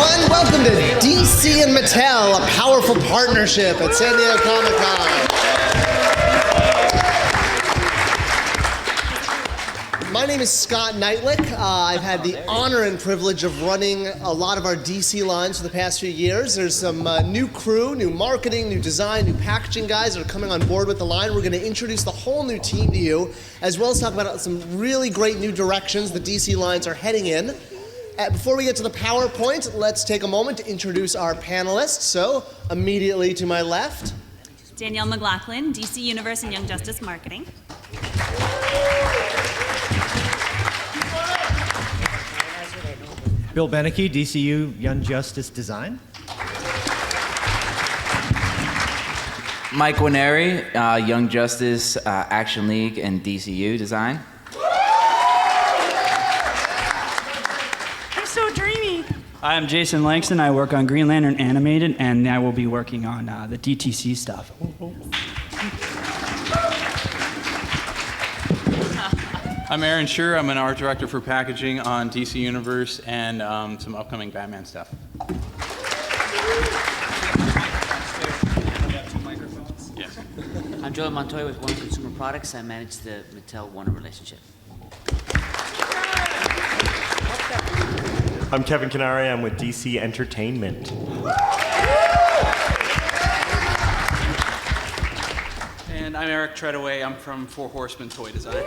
everyone. Welcome to DC and Mattel, a powerful partnership at San Diego Comic-Con. My name is Scott Knightlick. I've had the honor and privilege of running a lot of our DC lines for the past few years. There's some new crew, new marketing, new design, new packaging guys that are coming on board with the line. We're going to introduce the whole new team to you, as well as talk about some really great new directions the DC lines are heading in. Before we get to the PowerPoint, let's take a moment to introduce our panelists. So, immediately to my left, Danielle McLaughlin, DC Universe and Young Justice Marketing. Bill Beneke, DCU Young Justice Design. Mike Winery, Young Justice Action League and DCU Design. I'm so dreamy. I'm Jason Langston. I work on Green Lantern Animated, and I will be working on the DTC stuff. I'm Aaron Schur. I'm an art director for packaging on DC Universe and some upcoming Batman stuff. Yeah. I'm Joey Montoya with Warner Consumer Products. I manage the Mattel-Warner relationship. I'm Kevin Canary. I'm with DC Entertainment. And I'm Eric Treadaway. I'm from Four Horsemen Toy Design.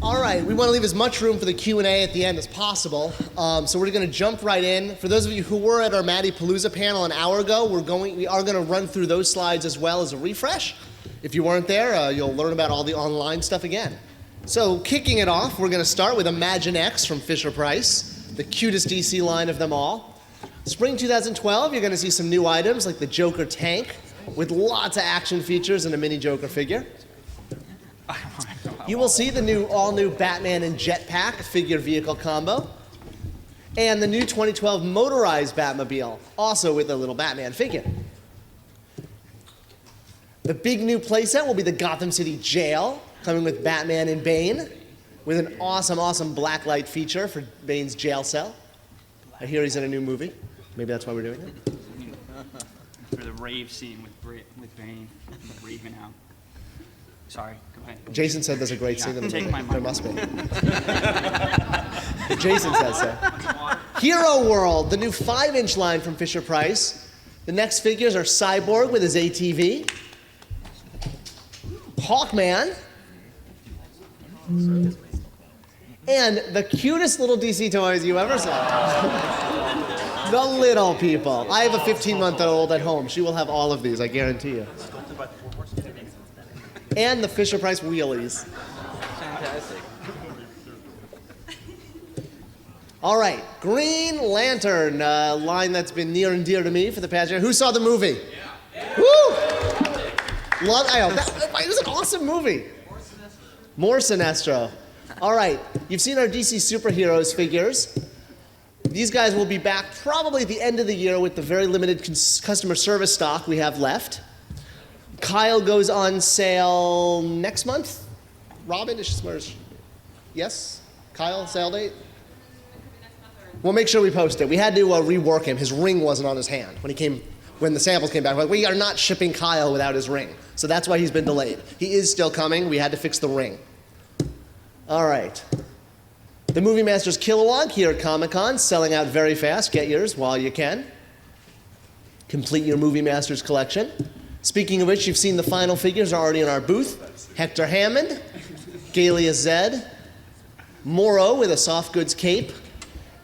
all right, we want to leave as much room for the Q&A at the end as possible. So we're going to jump right in. For those of you who were at our Matty Palooza panel an hour ago, we are going to run through those slides as well as a refresh. If you weren't there, you'll learn about all the online stuff again. So kicking it off, we're going to start with Imagine X from Fisher-Price, the cutest DC line of them all. Spring 2012, you're going to see some new items like the Joker tank with lots of action features and a mini Joker figure. You will see the all-new Batman and Jetpack figure vehicle combo. And the new 2012 motorized Batmobile, also with a little Batman figure. The big new playset will be the Gotham City Jail, coming with Batman and Bane, with an awesome, awesome blacklight feature for Bane's jail cell. I hear he's in a new movie. Maybe that's why we're doing it. For the rave scene with Bane raving out. Sorry, go ahead. Jason said there's a great scene in the Take movie. my mic. There must be. Jason says so. Hero World, the new 5-inch line from Fisher-Price. The next figures are Cyborg with his ATV, Hawkman, and the cutest little DC toys you ever saw. The little people. I have a 15-month-old at home. She will have all of these, I guarantee you. And the Fisher-Price wheelies. Fantastic. All right, Green Lantern, line that's been near and dear to me for the past year. Who saw the movie? Yeah. Woo! Love, it was an awesome movie. More Sinestro. All right, you've seen our DC superheroes figures. These guys will be back probably at the end of the year with the very limited customer service stock we have left. Kyle goes on sale next month. Robin, yes? Kyle, sale date? We'll make sure we post it. We had to rework him. His ring wasn't on his hand when the samples came back. We're like, we are not shipping Kyle without his ring. So that's why he's been delayed. He is still coming. We had to fix the ring. All right. The Movie Masters Kilowog here at Comic-Con, selling out very fast. Get yours while you can. Complete your Movie Masters collection. Speaking of which, you've seen the final figures are already in our booth. Hector Hammond, Galia Zed, Moro with a soft goods cape,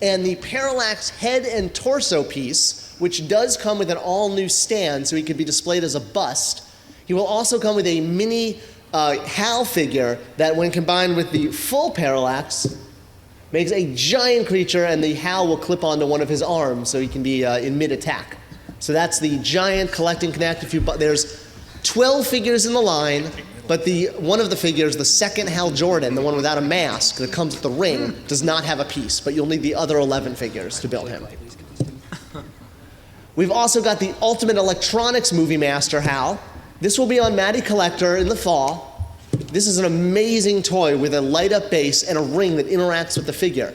and the Parallax head and torso piece, which does come with an all-new stand so he could be displayed as a bust. He will also come with a mini Hal figure that, when combined with the full Parallax, makes a giant creature, and the Hal will clip onto one of his arms so he can be in mid-attack. So that's the giant collect and connect. There's 12 figures in the line, but one of the figures, the second Hal Jordan, the one without a mask that comes with the ring, does not have a piece, but you'll need the other 11 figures to build him. We've also got the Ultimate Electronics Movie Master Hal. This will be on Matty Collector in the fall. This is an amazing toy with a light-up base and a ring that interacts with the figure.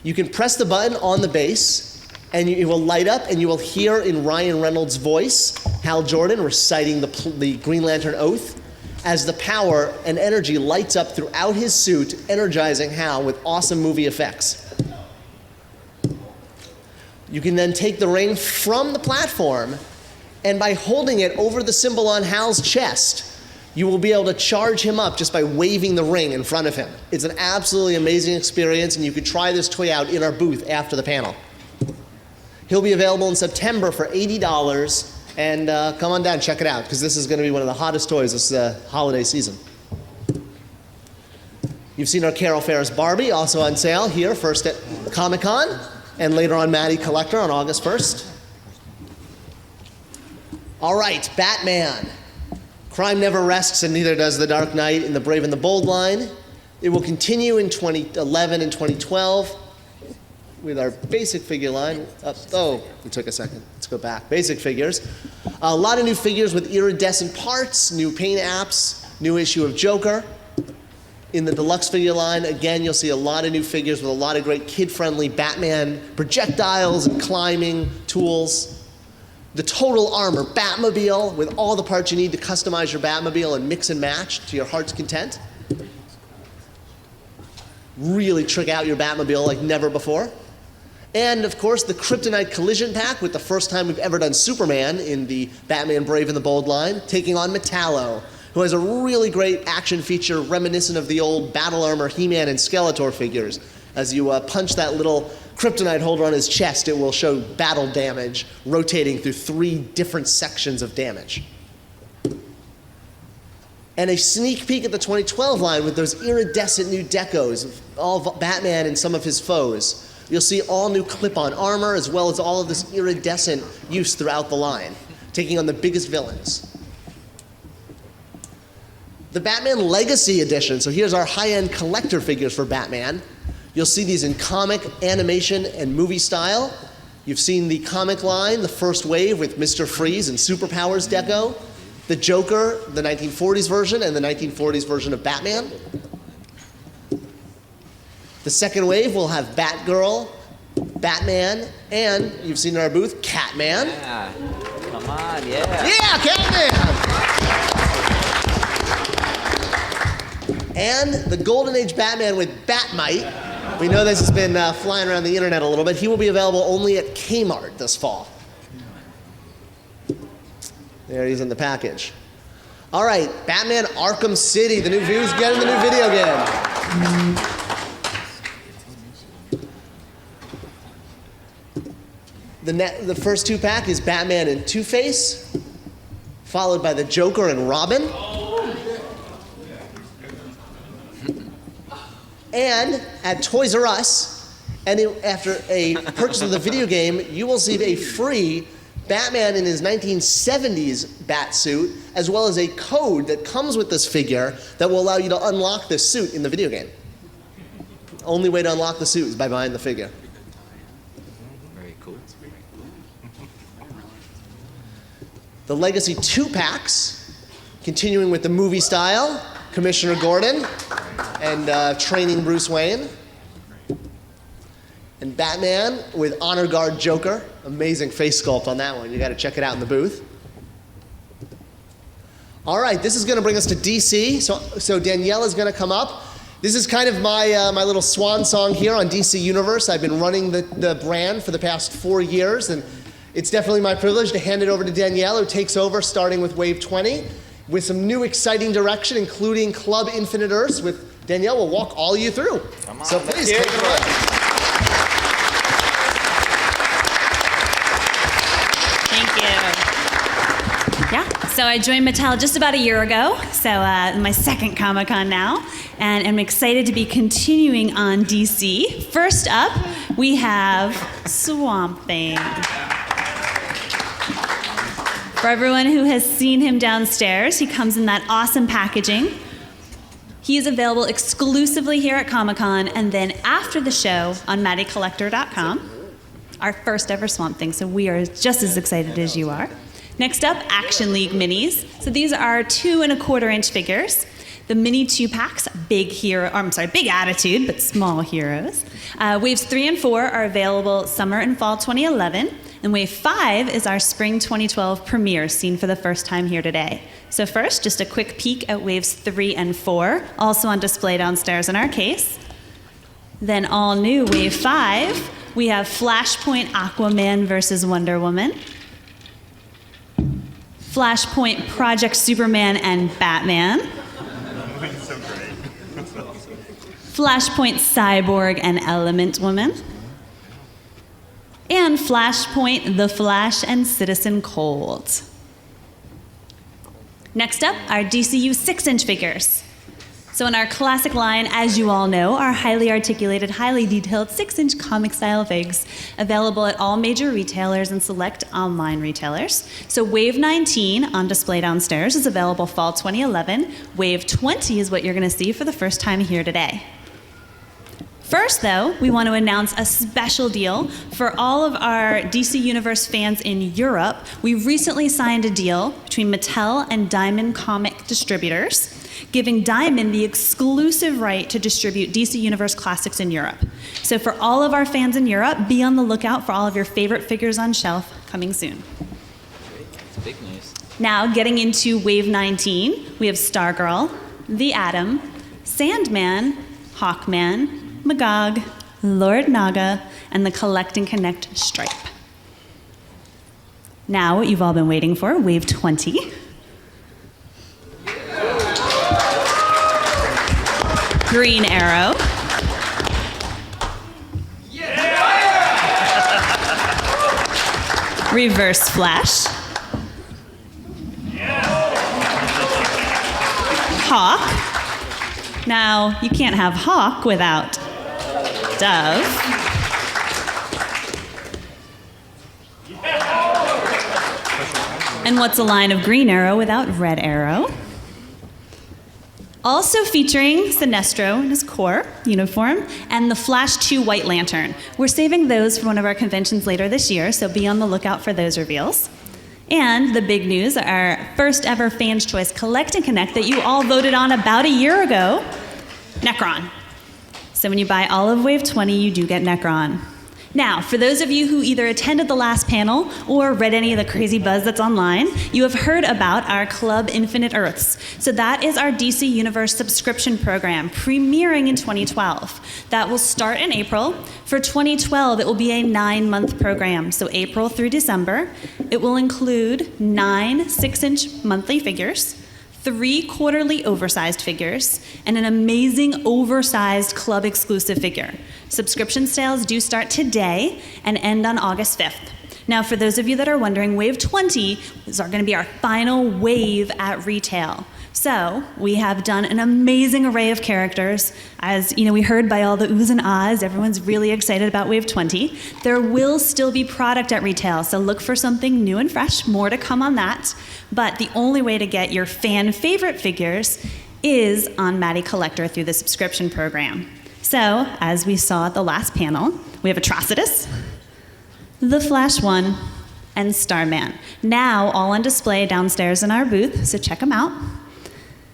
You can press the button on the base, and it will light up, and you will hear in Ryan Reynolds' voice Hal Jordan reciting the Green Lantern Oath as the power and energy lights up throughout his suit, energizing Hal with awesome movie effects. You can then take the ring from the platform, and by holding it over the symbol on Hal's chest, you will be able to charge him up just by waving the ring in front of him. It's an absolutely amazing experience, and you can try this toy out in our booth after the panel. He'll be available in September for $80, and come on down, check it out, because this is going to be one of the hottest toys this holiday season. You've seen our Carol Ferris Barbie, also on sale here, first at Comic-Con, and later on Matty Collector on August 1st. All right, Batman. Crime never rests, and neither does The Dark Knight in the Brave and the Bold line. It will continue in 2011 and 2012 with our basic figure line. Oh, it took a second. Let's go back. Basic figures. A lot of new figures with iridescent parts, new paint apps, new issue of Joker. In the deluxe figure line, again, you'll see a lot of new figures with a lot of great kid-friendly Batman projectiles and climbing tools. The total armor Batmobile with all the parts you need to customize your Batmobile and mix and match to your heart's content. Really trick out your Batmobile like never before. And of course, the Kryptonite Collision Pack with the first time we've ever done Superman in the Batman Brave and the Bold line, taking on Metallo, who has a really great action feature reminiscent of the old Battle Armor He-Man and Skeletor figures. As you punch that little kryptonite holder on his chest, it will show battle damage rotating through 3 different sections of damage. And a sneak peek at the 2012 line with those iridescent new decos of all of Batman and some of his foes. You'll see all new clip-on armor as well as all of this iridescent use throughout the line, taking on the biggest villains. The Batman Legacy Edition, so here's our high-end collector figures for Batman. You'll see these in comic, animation, and movie style. You've seen the comic line, the first wave with Mr. Freeze and Superpowers deco, the Joker, the 1940s version, and the 1940s version of Batman. The second wave will have Batgirl, Batman, and you've seen in our booth, Catman. Yeah. Come on, yeah. Yeah, Catman! And the Golden Age Batman with Batmite. We know this has been flying around the internet a little bit. He will be available only at Kmart this fall. There he is in the package. All right, Batman Arkham City, the new views getting the new video game. The first 2-pack is Batman and Two-Face, followed by the Joker and Robin. And at Toys R Us, and after a purchase of the video game, you will receive a free Batman in his 1970s bat suit, as well as a code that comes with this figure that will allow you to unlock this suit in the video game. Only way to unlock the suit is by buying the figure. Very cool. The Legacy 2-packs, continuing with the movie style, Commissioner Gordon and training Bruce Wayne. And Batman with Honor Guard Joker. Amazing face sculpt on that one. You got to check it out in the booth. All right, this is going to bring us to DC. So Danielle is going to come up. This is kind of my little swan song here on DC Universe. I've been running the brand for the past 4 years, and it's definitely my privilege to hand it over to Danielle, who takes over starting with Wave 20 with some new exciting direction, including Club Infinite Earths, with Danielle will walk all you through. Come on, so let's please hear take it it for away. Thank you. Yeah, so I joined Mattel just about a year ago, so my second Comic-Con now, and I'm excited to be continuing on DC. First up, we have Swamp Thing. For everyone who has seen him downstairs, he comes in that awesome packaging. He is available exclusively here at Comic-Con and then after the show on MattyCollector.com. Our first ever Swamp Thing, so we are just as excited as you are. Next up, Action League Minis. So these are 2 1/4 inch figures. The mini 2-packs, big attitude, but small heroes. Waves 3 and 4 are available summer and fall 2011. And wave 5 is our spring 2012 premiere, seen for the first time here today. So first, just a quick peek at waves 3 and 4, also on display downstairs in our case. Then all new wave 5, we have Flashpoint Aquaman versus Wonder Woman. Flashpoint Project Superman and Batman. Flashpoint Cyborg and Element Woman. And Flashpoint The Flash and Citizen Cold. Next up, our DCU 6-inch figures. So in our classic line, as you all know, are highly articulated, highly detailed 6-inch comic-style figs available at all major retailers and select online retailers. So Wave 19 on display downstairs is available fall 2011. Wave 20 is what you're gonna see for the first time here today. First, though, we want to announce a special deal for all of our DC Universe fans in Europe. We recently signed a deal between Mattel and Diamond Comic Distributors, giving Diamond the exclusive right to distribute DC Universe classics in Europe. So for all of our fans in Europe, be on the lookout for all of your favorite figures on shelf coming soon. It's big news. Now, getting into Wave 19, we have Stargirl, The Atom, Sandman, Hawkman, Magog, Lord Naga, and the Collect and Connect Stripe. Now, what you've all been waiting for, Wave 20. Green Arrow. Reverse Flash. Hawk. Now, you can't have Hawk without Dove. And what's a line of Green Arrow without Red Arrow? Also featuring Sinestro in his core uniform and the Flash 2 White Lantern. We're saving those for one of our conventions later this year, so be on the lookout for those reveals. And the big news, our first ever Fans Choice Collect and Connect that you all voted on about a year ago, Necron. So when you buy all of Wave 20, you do get Necron. Now, for those of you who either attended the last panel or read any of the crazy buzz that's online, you have heard about our Club Infinite Earths. So that is our DC Universe subscription program, premiering in 2012. That will start in April. For 2012, it will be a 9-month program, so April through December. It will include 9 6-inch monthly figures, 3 quarterly oversized figures, and an amazing oversized club exclusive figure. Subscription sales do start today and end on August 5th. Now, for those of you that are wondering, Wave 20 is going to be our final wave at retail. So we have done an amazing array of characters. As you know, we heard by all the oohs and ahs, everyone's really excited about Wave 20. There will still be product at retail, so look for something new and fresh, more to come on that. But the only way to get your fan favorite figures is on Matty Collector through the subscription program. So, as we saw at the last panel, we have Atrocitus, the Flash 1, and Starman. Now all on display downstairs in our booth, so check them out.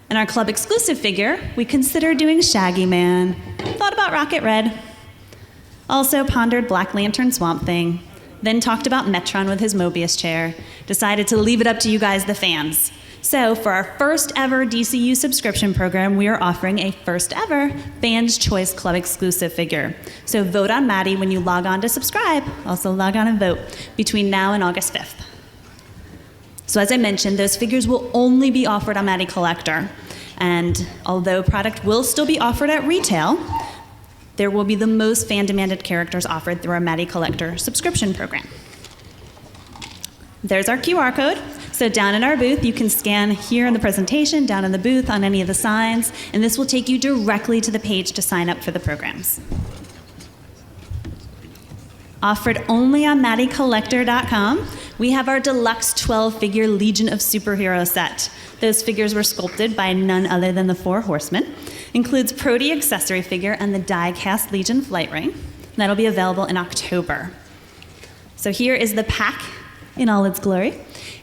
And our club exclusive figure, we considered doing Shaggy Man, thought about Rocket Red, also pondered Black Lantern Swamp Thing, then talked about Metron with his Mobius chair, decided to leave it up to you guys, the fans. So for our first ever DCU subscription program, we are offering a first ever Fans Choice Club exclusive figure. So vote on Maddie when you log on to subscribe. Also log on and vote between now and August 5th. So as I mentioned, those figures will only be offered on Matty Collector. And although product will still be offered at retail, there will be the most fan-demanded characters offered through our Matty Collector subscription program. There's our QR code. So down in our booth, you can scan here in the presentation, down in the booth, on any of the signs, and this will take you directly to the page to sign up for the programs. Offered only on MattyCollector.com, we have our deluxe 12-figure Legion of Superhero set. Those figures were sculpted by none other than the 4 Horsemen. Includes Prody accessory figure and the die-cast Legion flight ring. That'll be available in October. So here is the pack in all its glory.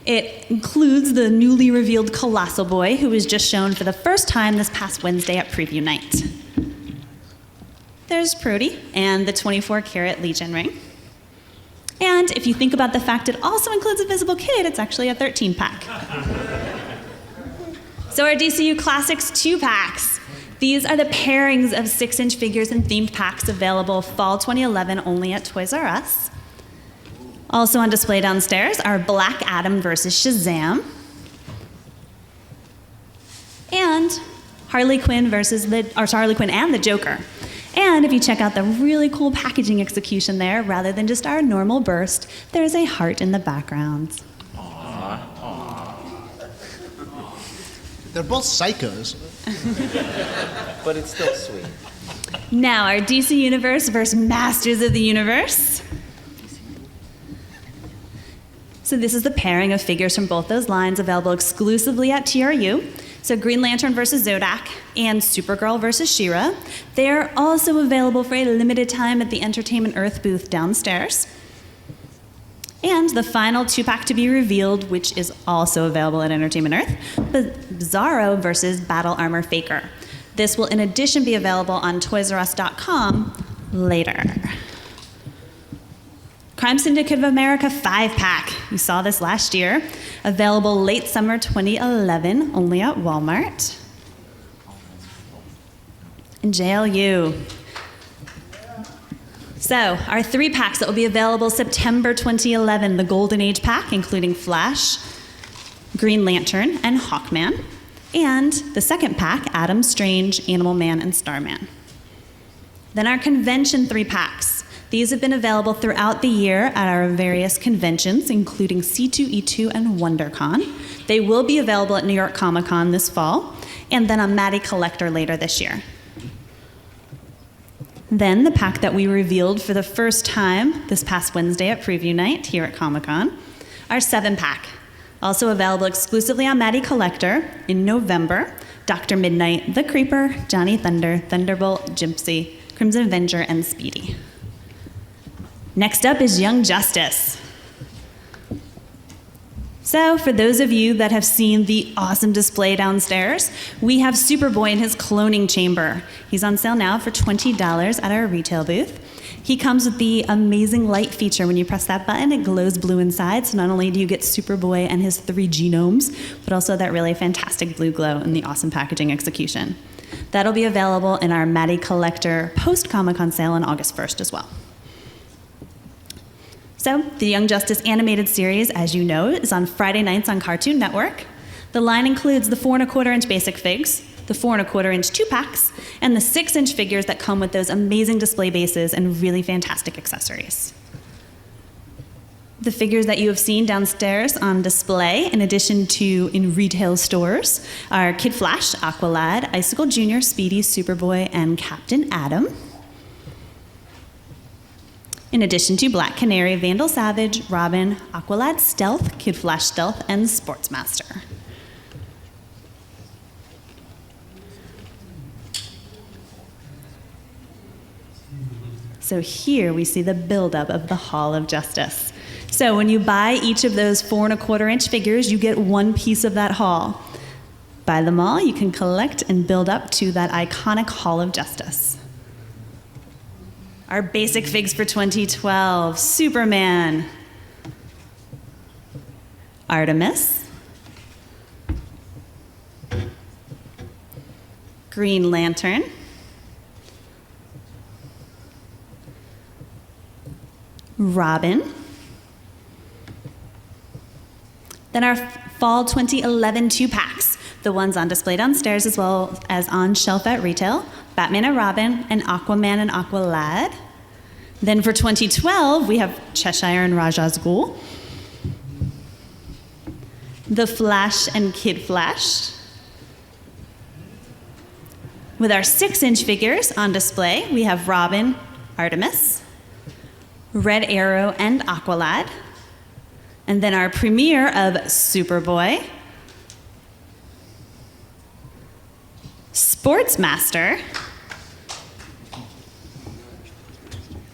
It includes the newly revealed Colossal Boy, who was just shown for the first time this past Wednesday at preview night. There's Prody and the 24-karat Legion ring. And if you think about the fact it also includes a Visible Kid, it's actually a 13-pack. So our DCU Classics 2-packs. These are the pairings of 6-inch figures and themed packs available fall 2011 only at Toys R Us. Also on display downstairs are Black Adam versus Shazam and Harley Quinn and the Joker. And if you check out the really cool packaging execution there, rather than just our normal burst, there's a heart in the background. They're both psychos. But it's still sweet. Now, our DC Universe versus Masters of the Universe. So this is the pairing of figures from both those lines available exclusively at TRU. So Green Lantern versus Zodak and Supergirl versus She-Ra. They're also available for a limited time at the Entertainment Earth booth downstairs. And the final 2-pack to be revealed, which is also available at Entertainment Earth, Bizarro versus Battle Armor Faker. This will in addition be available on ToysRUs.com later. Crime Syndicate of America 5-pack. You saw this last year. Available late summer 2011, only at Walmart. And JLU. So, our 3-packs that will be available September 2011, the Golden Age pack, including Flash, Green Lantern, and Hawkman. And the 2nd pack, Adam, Strange, Animal Man, and Starman. Then our convention 3-packs. These have been available throughout the year at our various conventions, including C2E2 and WonderCon. They will be available at New York Comic Con this fall, and then on Matty Collector later this year. Then the pack that we revealed for the first time this past Wednesday at preview night here at Comic Con, our 7-pack. Also available exclusively on Matty Collector in November, Dr. Midnight, The Creeper, Johnny Thunder, Thunderbolt, Gypsy, Crimson Avenger, and Speedy. Next up is Young Justice. So, for those of you that have seen the awesome display downstairs, we have Superboy in his cloning chamber. He's on sale now for $20 at our retail booth. He comes with the amazing light feature. When you press that button, it glows blue inside, so not only do you get Superboy and his 3 genomes, but also that really fantastic blue glow and the awesome packaging execution. That'll be available in our Matty Collector post-Comic-Con sale on August 1st as well. So, the Young Justice animated series, as you know, is on Friday nights on Cartoon Network. The line includes the 4¼ basic figs, the 4¼ 2-packs, and the 6-inch figures that come with those amazing display bases and really fantastic accessories. The figures that you have seen downstairs on display, in addition to in retail stores, are Kid Flash, Aqualad, Icicle Jr., Speedy, Superboy, and Captain Atom. In addition to Black Canary, Vandal Savage, Robin, Aqualad Stealth, Kid Flash Stealth, and Sportsmaster. So here we see the buildup of the Hall of Justice. So when you buy each of those 4¼ figures, you get one piece of that hall. Buy them all, you can collect and build up to that iconic Hall of Justice. Our basic figs for 2012, Superman, Artemis, Green Lantern, Robin, then our fall 2011 2-packs, the ones on display downstairs as well as on shelf at retail, Batman and Robin, and Aquaman and Aqualad. Then for 2012, we have Cheshire and Raja's Ghul, The Flash and Kid Flash. With our 6-inch figures on display, we have Robin, Artemis, Red Arrow, and Aqualad. And then our premiere of Superboy, Sportsmaster,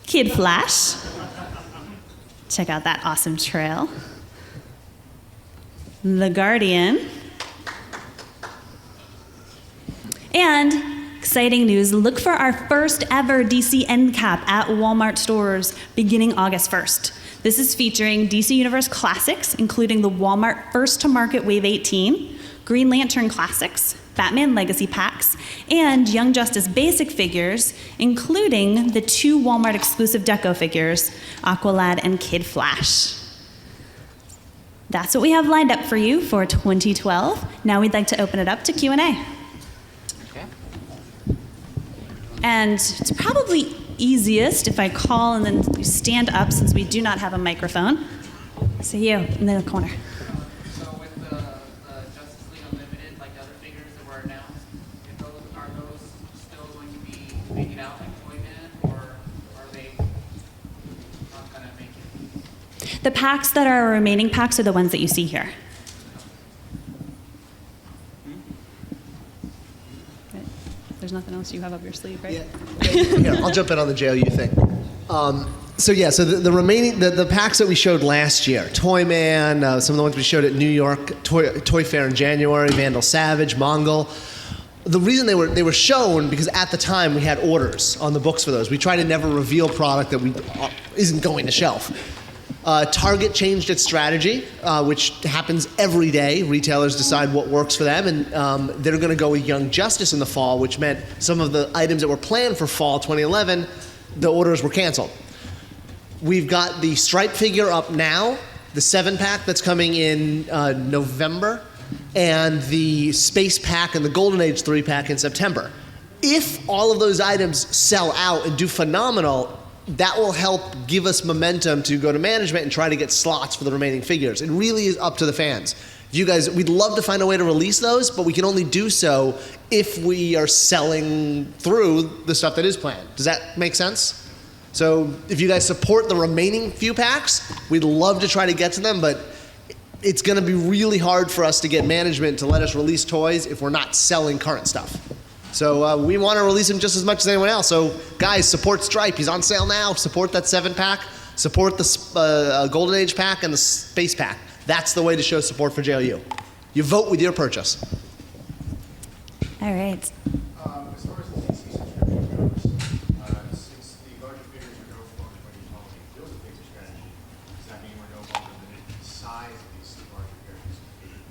Kid Flash. Check out that awesome trail. The Guardian. And exciting news, look for our first ever DC end cap at Walmart stores beginning August 1st. This is featuring DC Universe Classics, including the Walmart First to Market Wave 18, Green Lantern Classics, Batman Legacy packs, and Young Justice basic figures, including the 2 Walmart exclusive deco figures, Aqualad and Kid Flash. That's what we have lined up for you for 2012. Now we'd like to open it up to Q&A. Okay. And it's probably easiest if I call and then you stand up since we do not have a microphone. So you, in the corner. So with the Justice League Unlimited, like the other figures that were announced, are those still going to be making out like Toyman, or are they not going to make it? The packs that are remaining packs are the ones that you see here. There's nothing else you have up your sleeve, right? Here, I'll jump in on the JLU thing. So the remaining, the packs that we showed last year, Toyman, some of the ones we showed at New York Toy Fair in January, Vandal Savage, Mongol. The reason they were shown because at the time we had orders on the books for those. We try to never reveal product that isn't going to shelf. Target changed its strategy, which happens every day. Retailers decide what works for them, and they're going to go with Young Justice in the fall, which meant some of the items that were planned for fall 2011, the orders were canceled. We've got the Stripe figure up now, the 7-pack that's coming in November, and the Space Pack and the Golden Age 3-pack in September. If all of those items sell out and do phenomenal, that will help give us momentum to go to management and try to get slots for the remaining figures. It really is up to the fans. You guys, we'd love to find a way to release those, but we can only do so if we are selling through the stuff that is planned. Does that make sense? So if you guys support the remaining few packs, we'd love to try to get to them, but it's going to be really hard for us to get management to let us release toys if we're not selling current stuff. So we want to release him just as much as anyone else. So guys, support Stripe. He's on sale now. Support that 7-pack. Support the Golden Age pack and the Space Pack. That's the way to show support for JLU. You vote with your purchase. All right. As far as the DC subscription goes, since the larger figures are no longer going to be following the build a figure strategy, does that mean we're no longer limited to the size of these larger figures?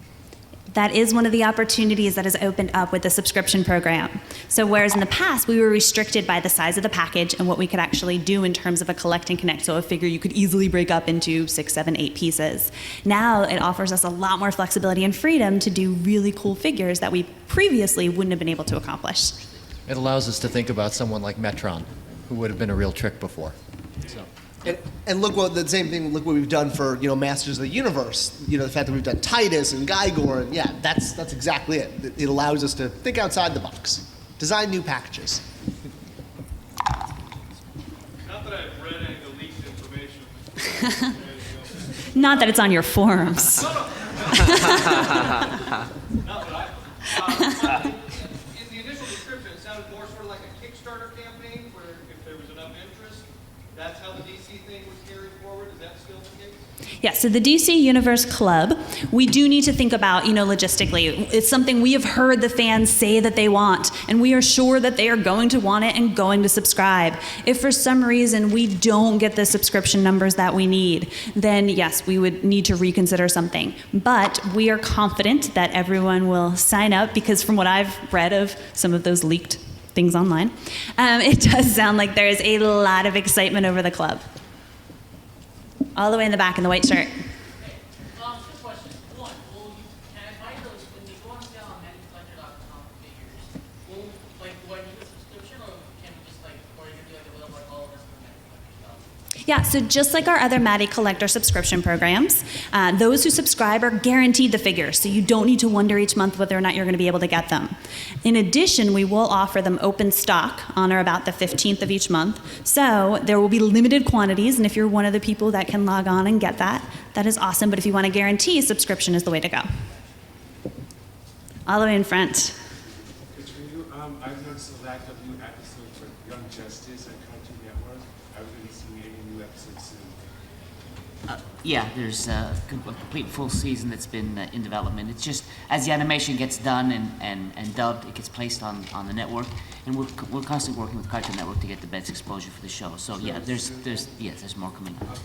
That is one of the opportunities that has opened up with the subscription program. So whereas in the past we were restricted by the size of the package and what we could actually do in terms of a collect and connect, so a figure you could easily break up into 6, 7, 8 pieces. Now it offers us a lot more flexibility and freedom to do really cool figures that we previously wouldn't have been able to accomplish. It allows us to think about someone like Metron, who would have been a real trick before. So. And look what the same thing. Look what we've done for Masters of the Universe. The fact that we've done Titus and Gygor, and yeah, that's exactly it. It allows us to think outside the box, design new packages. Not that I've read any of the leaked information. Not that it's on your forums. Not that in the initial description, it sounded more sort of like a Kickstarter campaign, where if there was enough interest, that's how the DC thing was carried forward. Is that still the case? Yeah, so the DC Universe Club, we do need to think about, logistically. It's something we have heard the fans say that they want, and we are sure that they are going to want it and going to subscribe. If for some reason we don't get the subscription numbers that we need, then yes, we would need to reconsider something. But we are confident that everyone will sign up, because from what I've read of some of those leaked things online, it does sound like there is a lot of excitement over the club. All the way in the back in the white shirt. Two questions. One, can I buy those when they go on sale on MattelCollector.com figures? Do I need a subscription, or can we just or you can do available like all of us on MattelCollector.com? Yeah, so just like our other Matty Collector subscription programs, those who subscribe are guaranteed the figures, so you don't need to wonder each month whether or not you're going to be able to get them. In addition, we will offer them open stock on or about the 15th of each month, so there will be limited quantities, and if you're one of the people that can log on and get that, that is awesome, but if you want to guarantee, subscription is the way to go. All the way in front. I've noticed the lack of new episodes for Young Justice on Cartoon Network. I was going to see any new episodes soon. Yeah, there's a complete full season that's been in development. It's just as the animation gets done and dubbed, it gets placed on the network, and we're constantly working with Cartoon Network to get the best exposure for the show. So yeah, there's more coming up.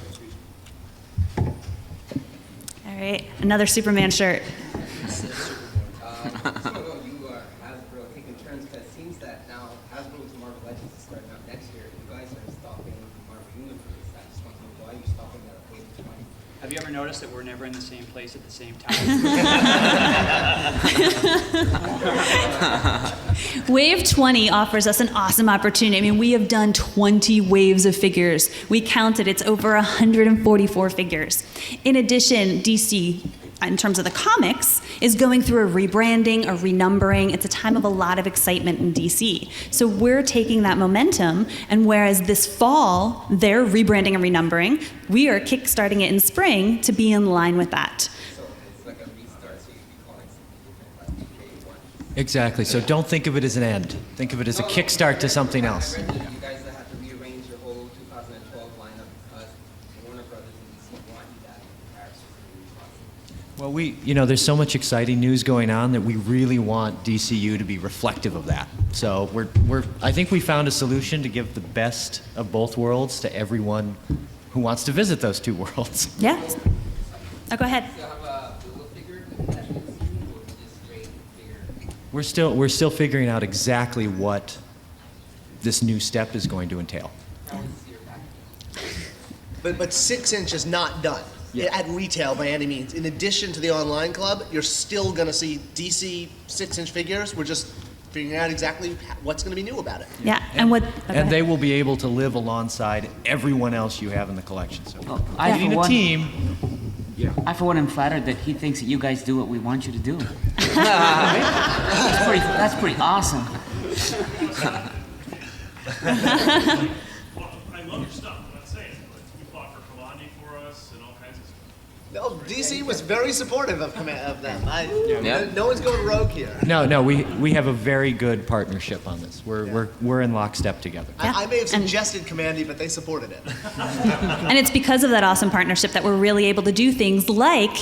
All right, another Superman shirt. So you are Hasbro taking turns, because it seems that now Hasbro's Marvel Legends is starting out next year. You guys are stopping Marvel Universe. I just want to know why you're stopping that at Wave 20. Have you ever noticed that we're never in the same place at the same time? Wave 20 offers us an awesome opportunity. I mean, we have done 20 waves of figures. We counted, it's over 144 figures. In addition, DC, in terms of the comics, is going through a rebranding, a renumbering. It's a time of a lot of excitement in DC. So we're taking that momentum, and whereas this fall, they're rebranding and renumbering, we are kickstarting it in spring to be in line with that. So it's like a restart, so you'd be calling something different, like Wave 1. Exactly. So don't think of it as an end. Think of it as a kickstart to something else. You guys have to rearrange your whole 2012 lineup because Warner Brothers and DC want you to have characters to be responsible. Well, there's so much exciting news going on that we really want DCU to be reflective of that. So I think we found a solution to give the best of both worlds to everyone who wants to visit those two worlds. Yeah? Oh, go ahead. Do you have a Build figure that you've seen, or just straight figure? We're still figuring out exactly what this new step is going to entail. How is your packaging? But 6-inch is not done at retail by any means. In addition to the online club, you're still going to see DC 6-inch figures. We're just figuring out exactly what's going to be new about it. Yeah, And they will be able to live alongside everyone else you have in the collection. So I, leading for a one- team. Yeah. I, for one, am flattered that he thinks that you guys do what we want you to do. That's pretty awesome. Well, I love your stuff. I'm not saying, but you fought for Kalani for us and all kinds of stuff. No, DC was very supportive of them. No one's going rogue here. No, we have a very good partnership on this. We're in lockstep together. I may have suggested Commandy, but they supported it. And it's because of that awesome partnership that we're really able to do things like,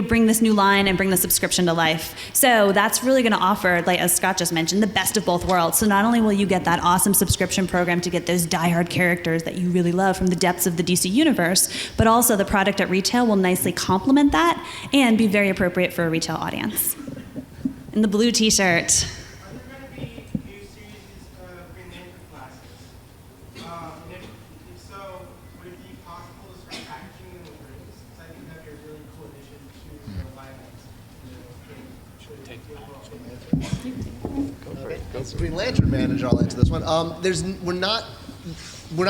bring this new line and bring the subscription to life. So that's really going to offer, like as Scott just mentioned, the best of both worlds. So not only will you get that awesome subscription program to get those diehard characters that you really love from the depths of the DC universe, but also the product at retail will nicely complement that and be very appropriate for a retail audience. In the blue t-shirt. Are there going to be new series of Green Lantern classes? And if so, would it be possible to start packaging them with rings? Because I think that'd be a really cool addition to the lineups. It's Green Lantern manager. I'll answer this one. We're not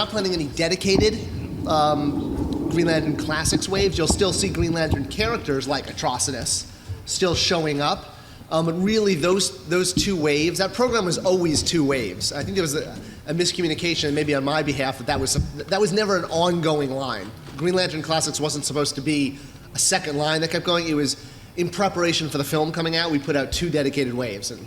planning any dedicated Green Lantern Classics waves. You'll still see Green Lantern characters like Atrocitus still showing up. But really, those two waves, that program was always two waves. I think there was a miscommunication, maybe on my behalf, that was never an ongoing line. Green Lantern Classics wasn't supposed to be a second line that kept going. It was in preparation for the film coming out. We put out two dedicated waves. And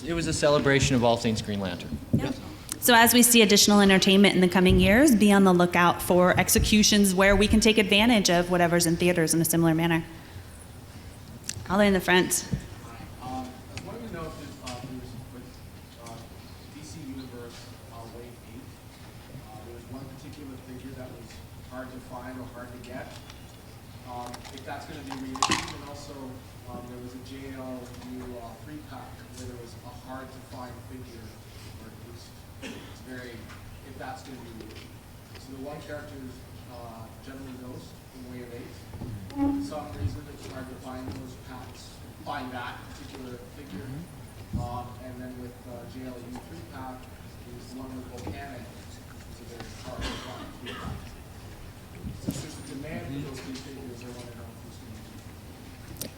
It was a celebration of all things Green Lantern. Yeah. So as we see additional entertainment in the coming years, be on the lookout for executions where we can take advantage of whatever's in theaters in a similar manner. All the way in the front. I was wanting to know if with DC Universe Wave 8, there was one particular figure that was hard to find or hard to get. If that's going to be reissued, and also there was a JLU 3-pack where there was a hard to find figure, or at least it's very, if that's going to be reissued. So the one character is Gentleman Ghost from Wave 8. For some reason, it's hard to find those packs, find that particular figure. And then with JLU 3-pack, there's one with Volcanic, which is a very hard to find. Since there's a demand for those two figures, I want to know who's going to do it.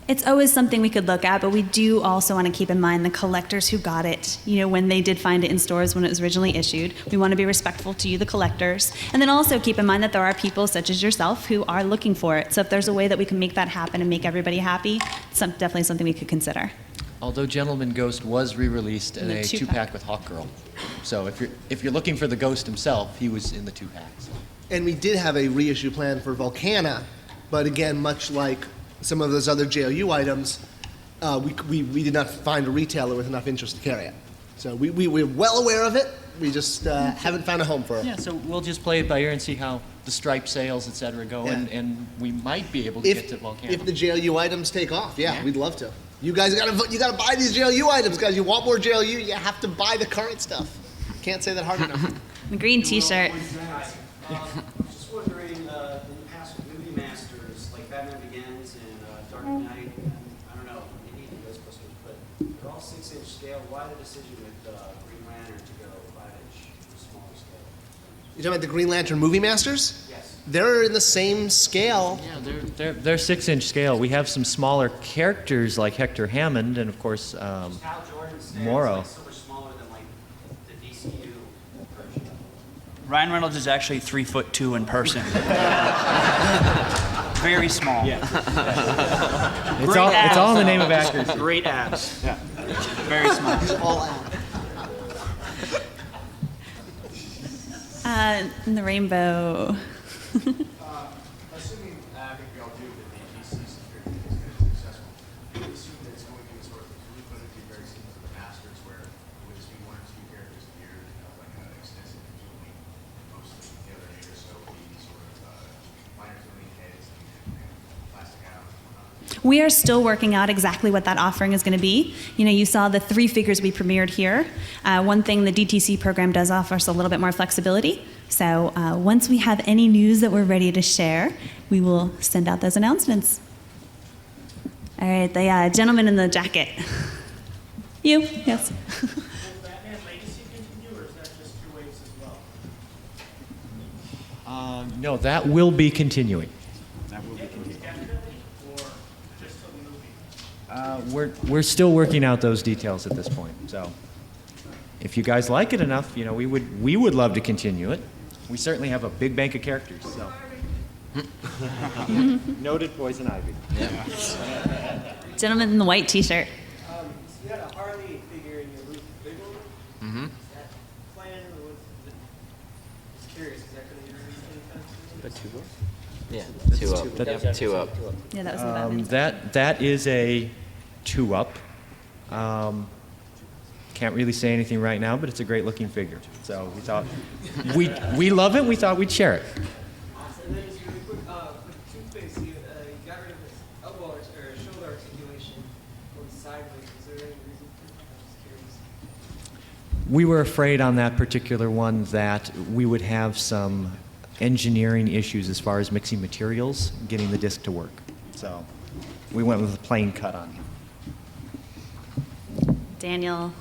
It's always something we could look at, but we do also want to keep in mind the collectors who got it, when they did find it in stores when it was originally issued. We want to be respectful to you, the collectors. And then also keep in mind that there are people such as yourself who are looking for it. So if there's a way that we can make that happen and make everybody happy, it's definitely something we could consider. Although Gentleman Ghost was re-released in In the a two-pack. 2-pack with Hawkgirl. So if you're looking for the Ghost himself, he was in the 2 packs. And we did have a reissue plan for Volcana, but again, much like some of those other JLU items, we did not find a retailer with enough interest to carry it. So we're well aware of it. We just haven't found a home for it. Yeah, so we'll just play it by ear and see how the stripe sales, et cetera, go, Yeah. and we might be able to get to Volcano. If the JLU items take off, yeah, we'd love to. You guys gotta buy these JLU items, guys. You want more JLU, you have to buy the current stuff. Can't say that hard enough. The green T-shirt. I'm just wondering, in the past with movie masters, like Batman Begins and Dark Knight, and I don't know, maybe the Ghostbusters, but they're all 6-inch scale. Why the decision with Green Lantern to go 5-inch, smaller scale? You talking about the Green Lantern Movie Masters? Yes. They're in the same scale. Yeah, they're 6-inch scale. We have some smaller characters like Hector Hammond and, of course, Hal Jordan stands Morrow. like so much smaller than like the DCU version. Ryan Reynolds is actually 3'2" in person. Very small. Yeah. It's all in the name of accuracy. Great abs. Yeah. Very small. All out. In the rainbow. Assuming, I think we all do, that the DC security is going to be successful, we would assume that it's going to be sort of going to be very similar to the Masters, where it would just be 1 or 2 characters a year, like an extensive tooling. Most of the other years, so it would be sort of minor tooling heads and plastic atoms and whatnot. We are still working out exactly what that offering is going to be. You know, you saw the 3 figures we premiered here. One thing the DTC program does offer us a little bit more flexibility. So once we have any news that we're ready to share, we will send out those announcements. All right, the gentleman in the jacket. You, yes. Will Batman Legacy continue, or is that just 2 waves as well? No, that will be continuing. Indefinitely, or just till the movie? We're still working out those details at this point. So, if you guys like it enough, you know, we would love to continue it. We certainly have a big bank of characters. So, noted Poison Ivy. Gentleman in the white T-shirt. So you had a Harley figure in your booth, the big one? Mm-hmm. Is that planned, or was it? Just curious, is that going to be released anytime soon? Yeah, 2 up. That's 2 up. Yeah, that was in the Batman. That is a 2-up. Can't really say anything right now, but it's a great looking figure. So we thought we love it. We thought we'd share it. And then just really quick, with Two-Face, you got rid of his elbow or shoulder articulation going sideways. Is there any reason for that? I'm just curious. We were afraid on that particular one that we would have some engineering issues as far as mixing materials, getting the disc to work. So we went with a plain cut on him. Daniel.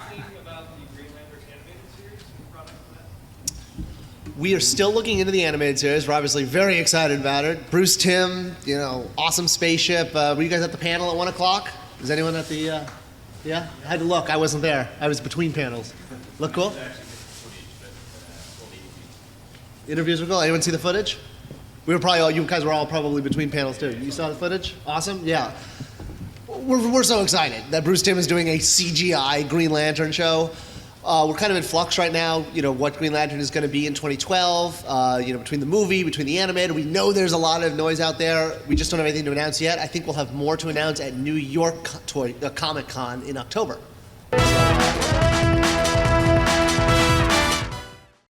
Anything about the Green Lantern animated series and product for that? We are still looking into the animated series. We're obviously very excited about it. Bruce Timm, you know, awesome spaceship. Were you guys at the panel at 1 o'clock? Is anyone at the, yeah? I had to look. I wasn't there. I was between panels. Look cool? Interviews were cool. Anyone see the footage? We were probably all, you guys were all probably between panels too. You saw the footage? Awesome? Yeah. We're so excited that Bruce Timm is doing a CGI Green Lantern show. We're kind of in flux right now, you know, what Green Lantern is going to be in 2012, you know, between the movie, between the animated. We know there's a lot of noise out there. We just don't have anything to announce yet. I think we'll have more to announce at New York Comic Con in October.